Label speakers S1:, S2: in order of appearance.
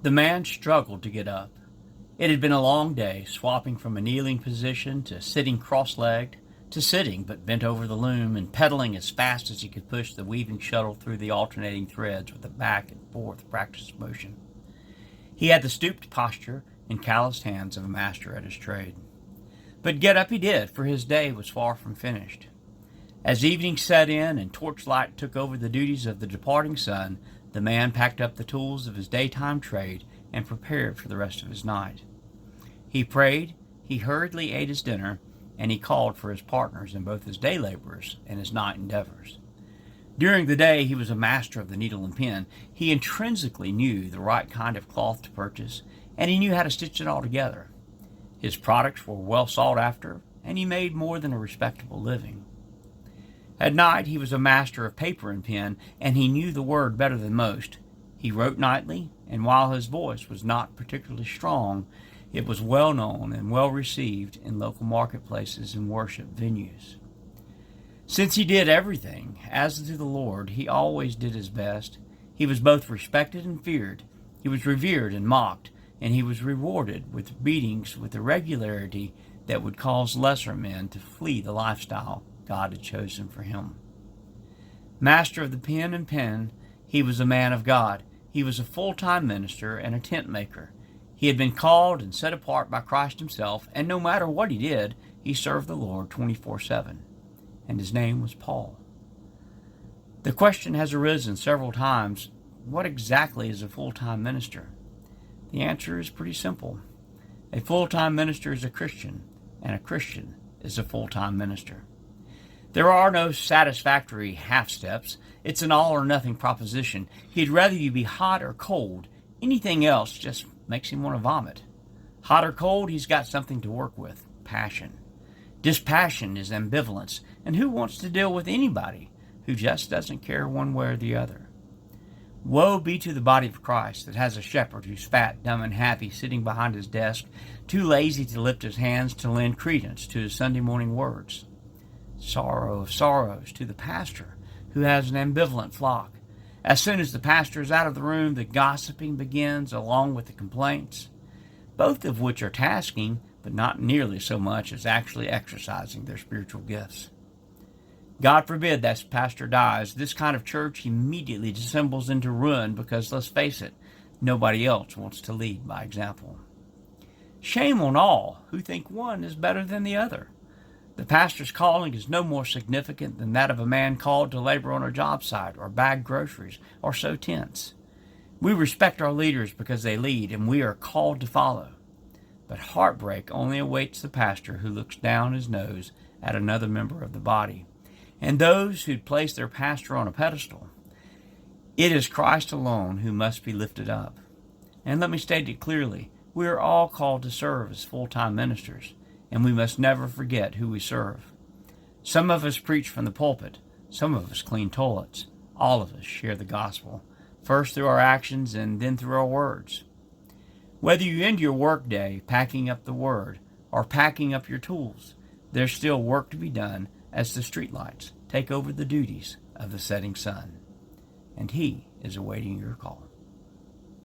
S1: The man struggled to get up. It had been a long day, swapping from a kneeling position to sitting cross-legged, to sitting but bent over the loom and pedaling as fast as he could push the weaving shuttle through the alternating threads with a back and forth practice motion. He had the stooped posture and calloused hands of a master at his trade. But get up he did, for his day was far from finished. As evening set in and torchlight took over the duties of the departing sun, the man packed up the tools of his daytime trade and prepared for the rest of his night. He prayed, he hurriedly ate his dinner, and he called for his partners in both his day labors and his night endeavors. During the day he was a master of the needle and pen. He intrinsically knew the right kind of cloth to purchase, and he knew how to stitch it all together. His products were well sought after, and he made more than a respectable living. At night he was a master of paper and pen, and he knew the word better than most. He wrote nightly, and while his voice was not particularly strong, it was well known and well received in local marketplaces and worship venues. Since he did everything as to the Lord, he always did his best. He was both respected and feared. He was revered and mocked, and he was rewarded with beatings with a regularity that would cause lesser men to flee the lifestyle God had chosen for him. Master of the pen and pen, he was a man of God. He was a full-time minister and a tent maker. He had been called and set apart by Christ himself, and no matter what he did, he served the Lord 24/7. And his name was Paul. The question has arisen several times, what exactly is a full-time minister? The answer is pretty simple. A full-time minister is a Christian, and a Christian is a full-time minister. There are no satisfactory half steps. It's an all-or-nothing proposition. He'd rather you be hot or cold. Anything else just makes him want to vomit. Hot or cold, he's got something to work with, passion. Dispassion is ambivalence, and who wants to deal with anybody who just doesn't care one way or the other? Woe be to the body of Christ that has a shepherd who's fat, dumb, and happy sitting behind his desk, too lazy to lift his hands to lend credence to his Sunday morning words. Sorrow of sorrows to the pastor who has an ambivalent flock. As soon as the pastor is out of the room, the gossiping begins along with the complaints, both of which are tasking, but not nearly so much as actually exercising their spiritual gifts. God forbid that pastor dies. This kind of church immediately dissembles into ruin because, let's face it, nobody else wants to lead by example. Shame on all who think one is better than the other. The pastor's calling is no more significant than that of a man called to labor on a job site or bag groceries or sew tents. We respect our leaders because they lead, and we are called to follow. But heartbreak only awaits the pastor who looks down his nose at another member of the body, and those who place their pastor on a pedestal. It is Christ alone who must be lifted up. And let me state it clearly, we are all called to serve as full-time ministers, and we must never forget who we serve. Some of us preach from the pulpit, some of us clean toilets, all of us share the gospel, first through our actions and then through our words. Whether you end your workday packing up the word or packing up your tools, there's still work to be done as the streetlights take over the duties of the setting sun. And he is awaiting your call.